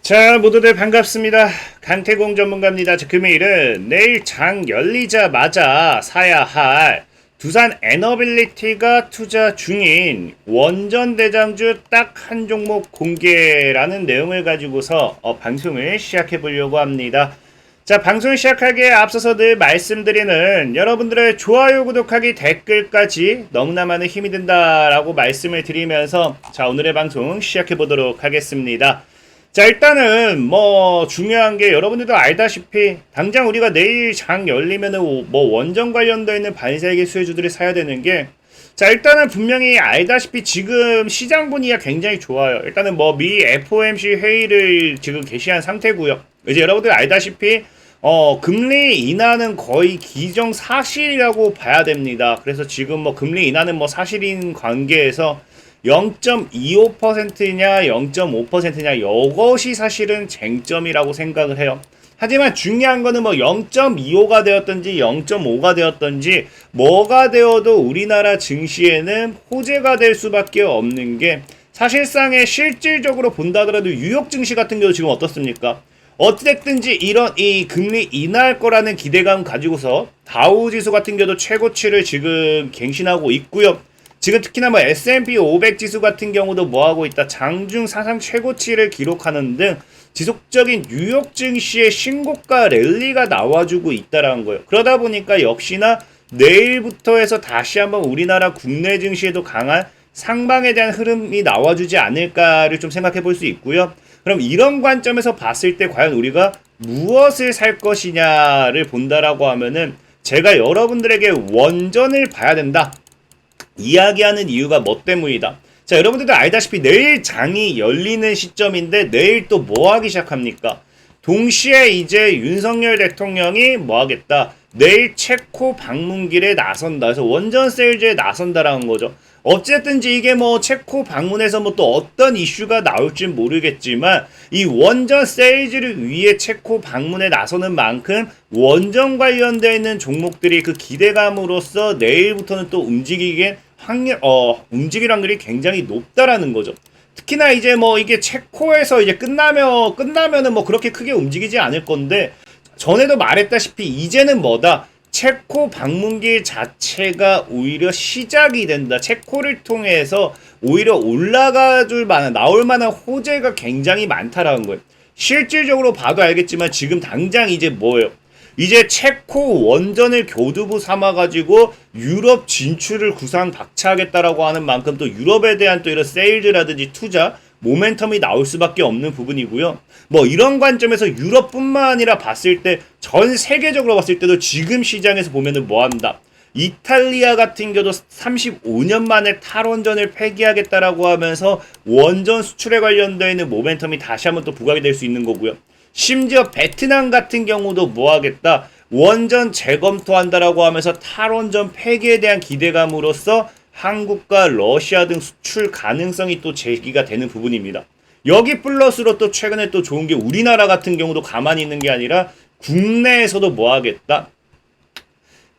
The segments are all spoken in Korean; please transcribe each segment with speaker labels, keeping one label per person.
Speaker 1: 자, 모두들 반갑습니다. 강태공 전문가입니다. 자, 금요일은 내일 장 열리자마자 사야 할 두산 에너빌리티가 투자 중인 원전 대장주 딱 한 종목 공개라는 내용을 가지고서 방송을 시작해 보려고 합니다. 자, 방송 시작하기에 앞서서 늘 말씀드리는 여러분들의 좋아요, 구독하기, 댓글까지 너무나 많은 힘이 된다라고 말씀을 드리면서 자, 오늘의 방송 시작해 보도록 하겠습니다. 자, 일단은 중요한 게 여러분들도 알다시피 당장 우리가 내일 장 열리면은 원전 관련되어 있는 반세기 수혜주들이 사야 되는 게, 자, 일단은 분명히 알다시피 지금 시장 분위기가 굉장히 좋아요. 일단은 미 FOMC 회의를 지금 개시한 상태고요. 이제 여러분들 알다시피 금리 인하는 거의 기정사실이라고 봐야 됩니다. 그래서 지금 금리 인하는 사실인 관계에서 0.25%냐 0.5%냐 이것이 사실은 쟁점이라고 생각을 해요. 하지만 중요한 거는 0.25가 되었든지 0.5가 되었든지 뭐가 되어도 우리나라 증시에는 호재가 될 수밖에 없는 게, 사실상의 실질적으로 본다 하더라도 뉴욕 증시 같은 경우 지금 어떻습니까? 어찌됐든지 이런 이 금리 인하할 거라는 기대감 가지고서 다우지수 같은 경우도 최고치를 지금 갱신하고 있고요. 지금 특히나 S&P 500 지수 같은 경우도 뭐하고 있다, 장중 사상 최고치를 기록하는 등 지속적인 뉴욕 증시의 신고가 랠리가 나와주고 있다라는 거예요. 그러다 보니까 역시나 내일부터 해서 다시 한번 우리나라 국내 증시에도 강한 상방에 대한 흐름이 나와주지 않을까를 좀 생각해 볼 수 있고요. 그럼 이런 관점에서 봤을 때 과연 우리가 무엇을 살 것이냐를 본다라고 하면은, 제가 여러분들에게 원전을 봐야 된다 이야기하는 이유가 뭐 때문이다. 자, 여러분들도 알다시피 내일 장이 열리는 시점인데 내일 또 뭐 하기 시작합니까? 동시에 이제 윤석열 대통령이 뭐 하겠다, 내일 체코 방문길에 나선다. 그래서 원전 세일즈에 나선다라는 거죠. 어쨌든지 이게 체코 방문에서 또 어떤 이슈가 나올지 모르겠지만 이 원전 세일즈를 위해 체코 방문에 나서는 만큼 원전 관련되어 있는 종목들이 그 기대감으로써 내일부터는 또 움직일 확률이 굉장히 높다라는 거죠. 특히나 이제 이게 체코에서 이제 끝나면은 그렇게 크게 움직이지 않을 건데, 전에도 말했다시피 이제는 체코 방문길 자체가 오히려 시작이 된다. 체코를 통해서 오히려 나올 만한 호재가 굉장히 많다라는 거예요. 실질적으로 봐도 알겠지만 지금 당장 이제 이제 체코 원전을 교두보 삼아가지고 유럽 진출을 구상박차하겠다라고 하는 만큼 또 유럽에 대한 또 이런 세일즈라든지 투자 모멘텀이 나올 수밖에 없는 부분이고요. 이런 관점에서 유럽뿐만 아니라 봤을 때 전 세계적으로 봤을 때도 지금 시장에서 보면은 뭐한다, 이탈리아 같은 경우도 35년 만에 탈원전을 폐기하겠다라고 하면서 원전 수출에 관련되어 있는 모멘텀이 다시 한번 또 부각이 될 수 있는 거고요. 심지어 베트남 같은 경우도 뭐 하겠다, 원전 재검토한다라고 하면서 탈원전 폐기에 대한 기대감으로써 한국과 러시아 등 수출 가능성이 또 제기가 되는 부분입니다. 여기 플러스로 또 최근에 또 좋은 게, 우리나라 같은 경우도 가만히 있는 게 아니라 국내에서도 뭐 하겠다,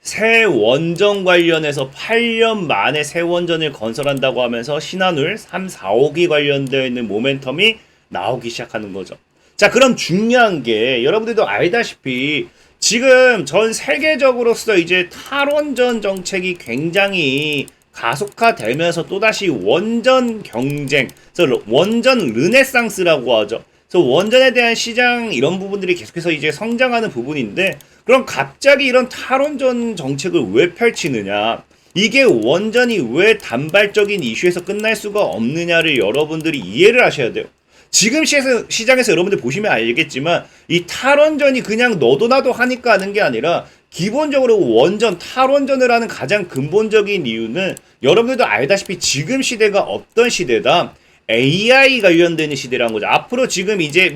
Speaker 1: 새 원전 관련해서 8년 만에 새 원전을 건설한다고 하면서 신한울 3, 4호기 관련되어 있는 모멘텀이 나오기 시작하는 거죠. 자, 그럼 중요한 게 여러분들도 알다시피 지금 전 세계적으로서 이제 탈원전 정책이 굉장히 가속화되면서 또다시 원전 경쟁, 그래서 원전 르네상스라고 하죠. 그래서 원전에 대한 시장 이런 부분들이 계속해서 이제 성장하는 부분인데, 그럼 갑자기 이런 탈원전 정책을 왜 펼치느냐? 이게 원전이 왜 단발적인 이슈에서 끝날 수가 없느냐를 여러분들이 이해를 하셔야 돼요. 지금 시장에서 여러분들 보시면 알겠지만 이 탈원전이 그냥 너도 나도 하니까 하는 게 아니라, 기본적으로 탈원전을 하는 가장 근본적인 이유는 여러분들도 알다시피 지금 시대가 어떤 시대다, AI 관련되는 시대라는 거죠. 앞으로 지금 이제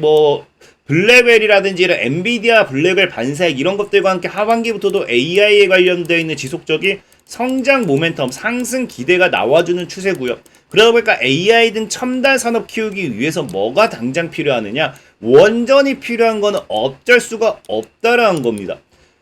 Speaker 1: 블랙웰이라든지 이런 엔비디아 블랙웰 반사익 이런 것들과 함께 하반기부터도 AI에 관련되어 있는 지속적인 성장 모멘텀 상승 기대가 나와주는 추세고요. 그러다 보니까 AI 등 첨단 산업 키우기 위해서 뭐가 당장 필요하느냐, 원전이 필요한 거는 어쩔 수가 없다라는 겁니다.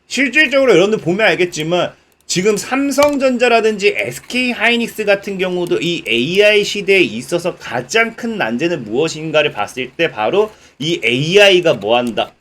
Speaker 1: 실질적으로 여러분들 보면 알겠지만 지금 삼성전자라든지 SK하이닉스 같은 경우도 이 AI 시대에 있어서 가장 큰 난제는 무엇인가를 봤을 때 바로 이 AI가 뭐한다?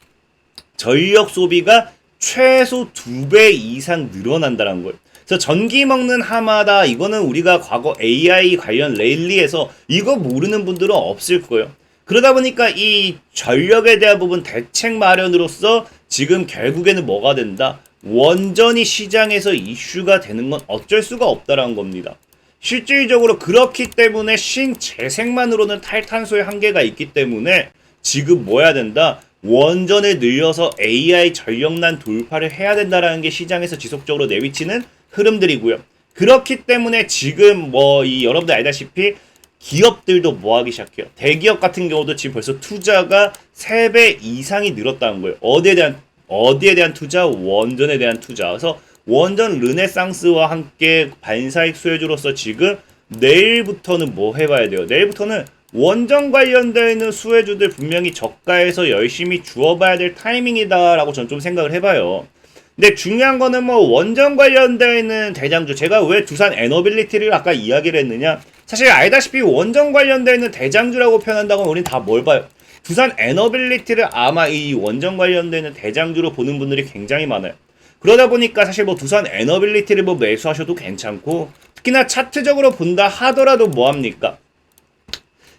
Speaker 1: 전력 소비가 최소 2배 이상 늘어난다는 거예요. 그래서 전기 먹는 하마다 이거는 우리가 과거 AI 관련 랠리에서 이거 모르는 분들은 없을 거예요. 그러다 보니까 이 전력에 대한 부분 대책 마련으로서 지금 결국에는 뭐가 된다? 원전이 시장에서 이슈가 되는 건 어쩔 수가 없다라는 겁니다. 실질적으로 그렇기 때문에 신재생만으로는 탈탄소의 한계가 있기 때문에 지금 뭐 해야 된다? 원전을 늘려서 AI 전력난 돌파를 해야 된다라는 게 시장에서 지속적으로 내비치는 흐름들이고요. 그렇기 때문에 지금 뭐 이 여러분들 알다시피 기업들도 뭐 하기 시작해요. 대기업 같은 경우도 지금 벌써 투자가 3배 이상이 늘었다는 거예요. 어디에 대한 투자? 원전에 대한 투자. 그래서 원전 르네상스와 함께 반사익 수혜주로서 지금 내일부터는 뭐 해봐야 돼요? 내일부터는 원전 관련되어 있는 수혜주들 분명히 저가에서 열심히 주워봐야 될 타이밍이다라고 전 좀 생각을 해봐요. 근데 중요한 거는 뭐 원전 관련되어 있는 대장주, 제가 왜 두산 에너빌리티를 아까 이야기를 했느냐, 사실 알다시피 원전 관련되어 있는 대장주라고 표현한다고 하면 우린 다 뭘 봐요? 두산 에너빌리티를 아마 이 원전 관련되어 있는 대장주로 보는 분들이 굉장히 많아요. 그러다 보니까 사실 뭐 두산 에너빌리티를 뭐 매수하셔도 괜찮고, 특히나 차트적으로 본다 하더라도 뭐합니까?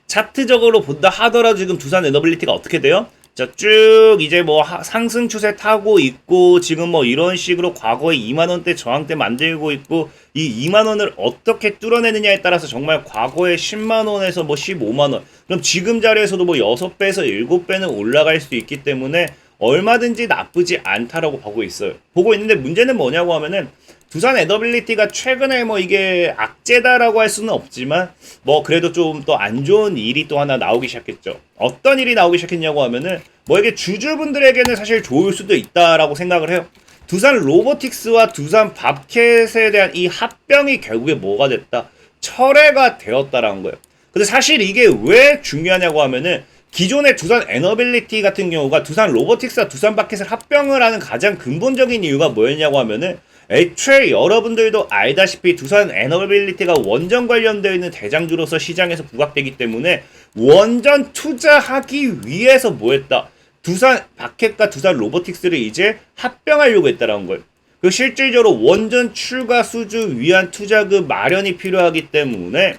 Speaker 1: 차트적으로 본다 하더라도 지금 두산 에너빌리티가 어떻게 돼요? 자, 쭉 이제 뭐 상승 추세 타고 있고, 지금 뭐 이런 식으로 과거에 2만원대 저항대 만들고 있고, 이 2만원을 어떻게 뚫어내느냐에 따라서 정말 과거에 10만원에서 뭐 15만원, 그럼 지금 자리에서도 뭐 6배에서 7배는 올라갈 수 있기 때문에 얼마든지 나쁘지 않다라고 보고 있어요. 보고 있는데 문제는 뭐냐고 하면은, 두산 에너빌리티가 최근에 뭐 이게 악재다라고 할 수는 없지만 뭐 그래도 좀 또 안 좋은 일이 또 하나 나오기 시작했죠. 어떤 일이 나오기 시작했냐고 하면은, 뭐 이게 주주분들에게는 사실 좋을 수도 있다라고 생각을 해요. 두산 로보틱스와 두산 밥캣에 대한 이 합병이 결국에 뭐가 됐다? 철회가 되었다라는 거예요. 근데 사실 이게 왜 중요하냐고 하면은, 기존의 두산 에너빌리티 같은 경우가 두산 로보틱스와 두산 밥캣을 합병을 하는 가장 근본적인 이유가 뭐였냐고 하면은, 애초에 여러분들도 알다시피 두산 에너빌리티가 원전 관련되어 있는 대장주로서 시장에서 부각되기 때문에 원전 투자하기 위해서 뭐 했다? 두산 밥캣과 두산 로보틱스를 이제 합병하려고 했다라는 거예요. 그 실질적으로 원전 출가 수주 위한 투자금 마련이 필요하기 때문에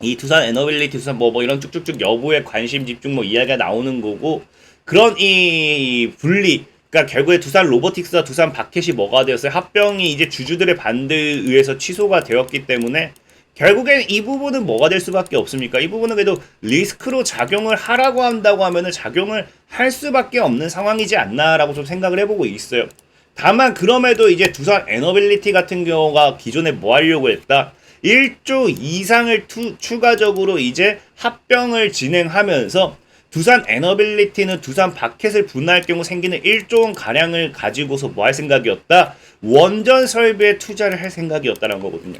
Speaker 1: 이 두산 에너빌리티, 두산 뭐 이런 쭉쭉쭉 여부에 관심 집중 뭐 이야기가 나오는 거고, 그런 이 분리, 그러니까 결국에 두산 로보틱스와 두산 밥캣이 뭐가 되었어요? 합병이 이제 주주들의 반대에 의해서 취소가 되었기 때문에 결국엔 이 부분은 뭐가 될 수밖에 없습니까? 이 부분은 그래도 리스크로 작용을 하라고 한다고 하면은 작용을 할 수밖에 없는 상황이지 않나라고 좀 생각을 해보고 있어요. 다만 그럼에도 이제 두산 에너빌리티 같은 경우가 기존에 뭐 하려고 했다? 1조 이상을 추가적으로 이제 합병을 진행하면서 두산 에너빌리티는 두산 밥캣을 분할할 경우 생기는 1조 원 가량을 가지고서 뭐 할 생각이었다? 원전 설비에 투자를 할 생각이었다는 거거든요.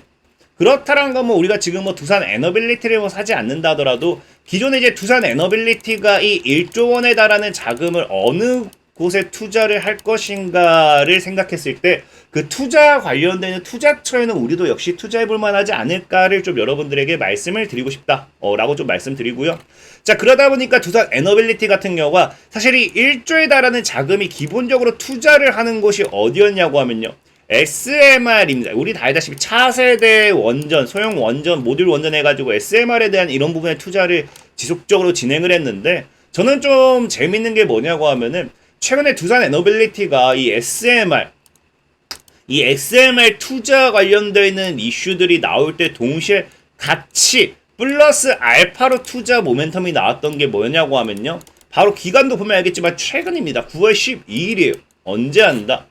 Speaker 1: 그렇다는 건 뭐 우리가 지금 뭐 두산 에너빌리티를 뭐 사지 않는다 하더라도 기존에 이제 두산 에너빌리티가 이 1조 원에 달하는 자금을 어느 곳에 투자를 할 것인가를 생각했을 때 그 투자 관련되는 투자처에는 우리도 역시 투자해볼 만하지 않을까를 좀 여러분들에게 말씀을 드리고 싶다 라고 좀 말씀드리고요. 자, 그러다 보니까 두산 에너빌리티 같은 경우가 사실 이 1조에 달하는 자금이 기본적으로 투자를 하는 곳이 어디였냐고 하면요, SMR입니다. 우리 다 알다시피 차세대 원전, 소형 원전, 모듈 원전 해가지고 SMR에 대한 이런 부분의 투자를 지속적으로 진행을 했는데, 저는 좀 재밌는 게 뭐냐고 하면은, 최근에 두산 에너빌리티가 이 SMR 투자 관련되어 있는 이슈들이 나올 때 동시에 같이 플러스 알파로 투자 모멘텀이 나왔던 게 뭐냐고 하면요, 바로 기간도 보면 알겠지만 최근입니다. 9월 12일이에요. 언제 한다?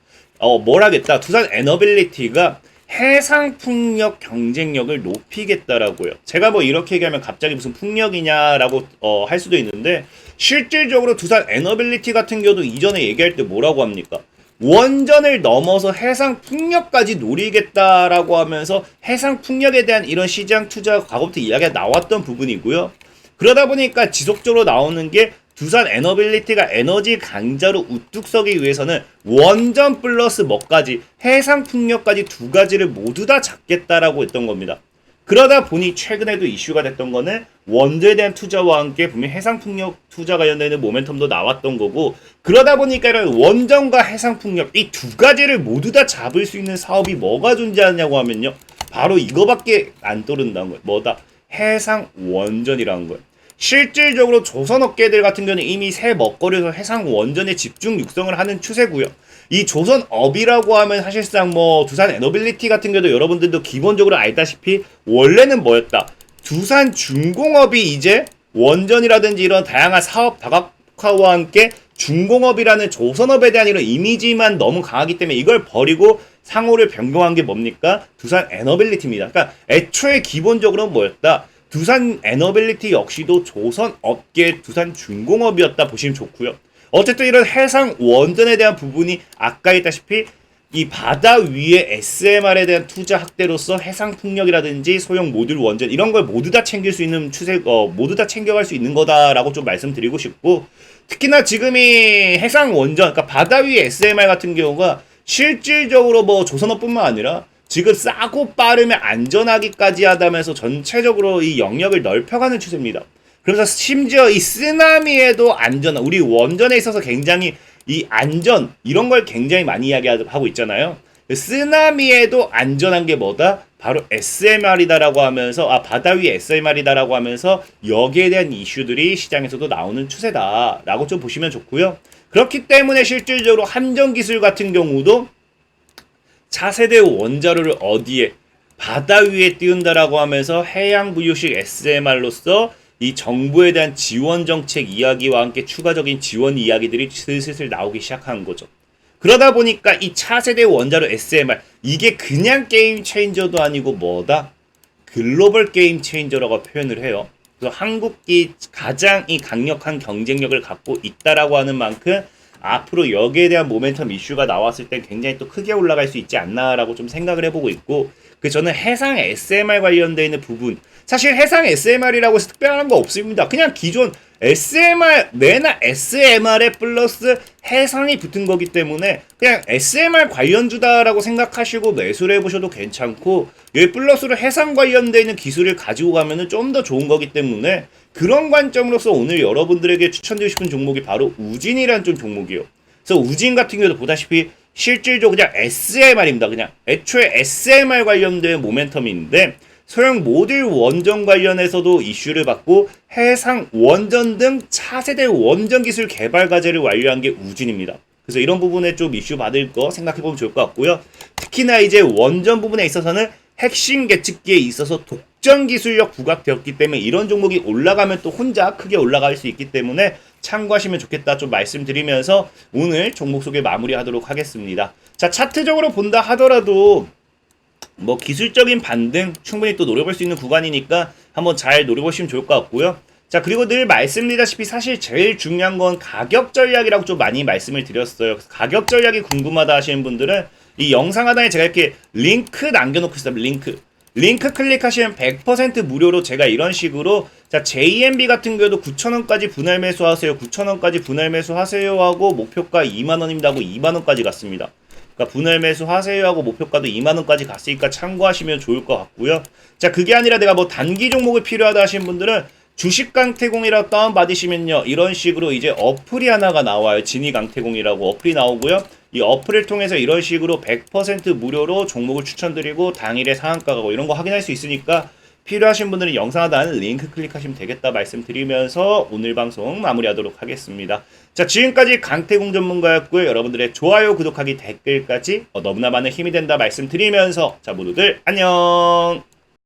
Speaker 1: 뭘 하겠다? 두산 에너빌리티가 해상풍력 경쟁력을 높이겠다라고요. 제가 뭐 이렇게 얘기하면 갑자기 무슨 풍력이냐라고 할 수도 있는데, 실질적으로 두산 에너빌리티 같은 경우도 이전에 얘기할 때 뭐라고 합니까? 원전을 넘어서 해상풍력까지 노리겠다라고 하면서 해상풍력에 대한 이런 시장 투자 과거부터 이야기가 나왔던 부분이고요. 그러다 보니까 지속적으로 나오는 게 두산 에너빌리티가 에너지 강자로 우뚝 서기 위해서는 원전 플러스 뭐까지 해상풍력까지 두 가지를 모두 다 잡겠다라고 했던 겁니다. 그러다 보니 최근에도 이슈가 됐던 거는 원전에 대한 투자와 함께 분명히 해상풍력 투자 관련되는 모멘텀도 나왔던 거고, 그러다 보니까 이런 원전과 해상풍력 이 두 가지를 모두 다 잡을 수 있는 사업이 뭐가 존재하냐고 하면요, 바로 이거밖에 안 떠오른다는 거예요. 뭐다? 해상 원전이라는 거예요. 실질적으로 조선 업계들 같은 경우는 이미 새 먹거리에서 해상 원전에 집중 육성을 하는 추세고요. 이 조선업이라고 하면 사실상 뭐 두산 에너빌리티 같은 경우도 여러분들도 기본적으로 알다시피 원래는 뭐였다? 두산 중공업이 이제 원전이라든지 이런 다양한 사업 다각화와 함께 중공업이라는 조선업에 대한 이런 이미지만 너무 강하기 때문에 이걸 버리고 상호를 변경한 게 뭡니까? 두산 에너빌리티입니다. 그러니까 애초에 기본적으로 뭐였다? 두산 에너빌리티 역시도 조선업계 두산 중공업이었다 보시면 좋고요. 어쨌든 이런 해상 원전에 대한 부분이 아까 했다시피 이 바다 위에 SMR에 대한 투자 확대로서 해상 풍력이라든지 소형 모듈 원전 이런 걸 모두 다 챙길 수 있는 추세, 모두 다 챙겨갈 수 있는 거다라고 좀 말씀드리고 싶고, 특히나 지금 이 해상 원전, 그러니까 바다 위 SMR 같은 경우가 실질적으로 뭐 조선업뿐만 아니라 지금 싸고 빠르면 안전하기까지 하다면서 전체적으로 이 영역을 넓혀가는 추세입니다. 그래서 심지어 이 쓰나미에도 안전, 우리 원전에 있어서 굉장히 이 안전 이런 걸 굉장히 많이 이야기하고 있잖아요. 쓰나미에도 안전한 게 뭐다? 바로 SMR이다라고 하면서 바다 위 SMR이다라고 하면서 여기에 대한 이슈들이 시장에서도 나오는 추세다라고 좀 보시면 좋고요. 그렇기 때문에 실질적으로 함정기술 같은 경우도 차세대 원자로를 어디에 바다 위에 띄운다라고 하면서 해양부유식 SMR로서 이 정부에 대한 지원 정책 이야기와 함께 추가적인 지원 이야기들이 슬슬 나오기 시작한 거죠. 그러다 보니까 이 차세대 원자로 SMR 이게 그냥 게임 체인저도 아니고 뭐다? 글로벌 게임 체인저라고 표현을 해요. 그래서 한국이 가장 이 강력한 경쟁력을 갖고 있다라고 하는 만큼 앞으로 여기에 대한 모멘텀 이슈가 나왔을 때 굉장히 또 크게 올라갈 수 있지 않나라고 좀 생각을 해보고 있고, 그 저는 해상 SMR 관련되어 있는 부분, 사실 해상 SMR이라고 해서 특별한 거 없습니다. 그냥 기존 SMR 내나 SMR에 플러스 해상이 붙은 거기 때문에 그냥 SMR 관련주다라고 생각하시고 매수를 해보셔도 괜찮고, 여기 플러스로 해상 관련되어 있는 기술을 가지고 가면은 좀 더 좋은 거기 때문에 그런 관점으로서 오늘 여러분들에게 추천드리고 싶은 종목이 바로 우진이라는 좀 종목이에요. 그래서 우진 같은 경우도 보다시피 실질적으로 그냥 SMR입니다. 그냥 애초에 SMR 관련된 모멘텀인데 소형 모듈 원전 관련해서도 이슈를 받고 해상 원전 등 차세대 원전 기술 개발 과제를 완료한 게 우진입니다. 그래서 이런 부분에 좀 이슈 받을 거 생각해보면 좋을 것 같고요. 특히나 이제 원전 부분에 있어서는 핵심 계측기에 있어서 독점 기술력 부각되었기 때문에 이런 종목이 올라가면 또 혼자 크게 올라갈 수 있기 때문에 참고하시면 좋겠다 좀 말씀드리면서 오늘 종목 소개 마무리하도록 하겠습니다. 자, 차트적으로 본다 하더라도 뭐 기술적인 반등 충분히 또 노려볼 수 있는 구간이니까 한번 잘 노려보시면 좋을 것 같고요. 자, 그리고 늘 말씀드리다시피 사실 제일 중요한 건 가격 전략이라고 좀 많이 말씀을 드렸어요. 가격 전략이 궁금하다 하시는 분들은 이 영상 하단에 제가 이렇게 링크 남겨놓고 있습니다. 링크 클릭하시면 100% 무료로 제가 이런 식으로 자 JMB 같은 경우도 9,000원까지 분할 매수하세요. 9,000원까지 분할 매수하세요 하고 목표가 2만원입니다 하고 2만원까지 갔습니다. 그러니까 분할 매수하세요 하고 목표가도 2만원까지 갔으니까 참고하시면 좋을 것 같고요. 자, 그게 아니라 내가 뭐 단기 종목이 필요하다 하시는 분들은 주식 강태공이라고 다운받으시면요 이런 식으로 이제 어플이 하나가 나와요. 진이 강태공이라고 어플이 나오고요. 이 어플을 통해서 이런 식으로 100% 무료로 종목을 추천드리고 당일에 상한가 가고 이런 거 확인할 수 있으니까 필요하신 분들은 영상 하단 링크 클릭하시면 되겠다 말씀드리면서 오늘 방송 마무리하도록 하겠습니다. 자, 지금까지 강태공 전문가였고요. 여러분들의 좋아요, 구독하기, 댓글까지 너무나 많은 힘이 된다 말씀드리면서 자, 모두들 안녕.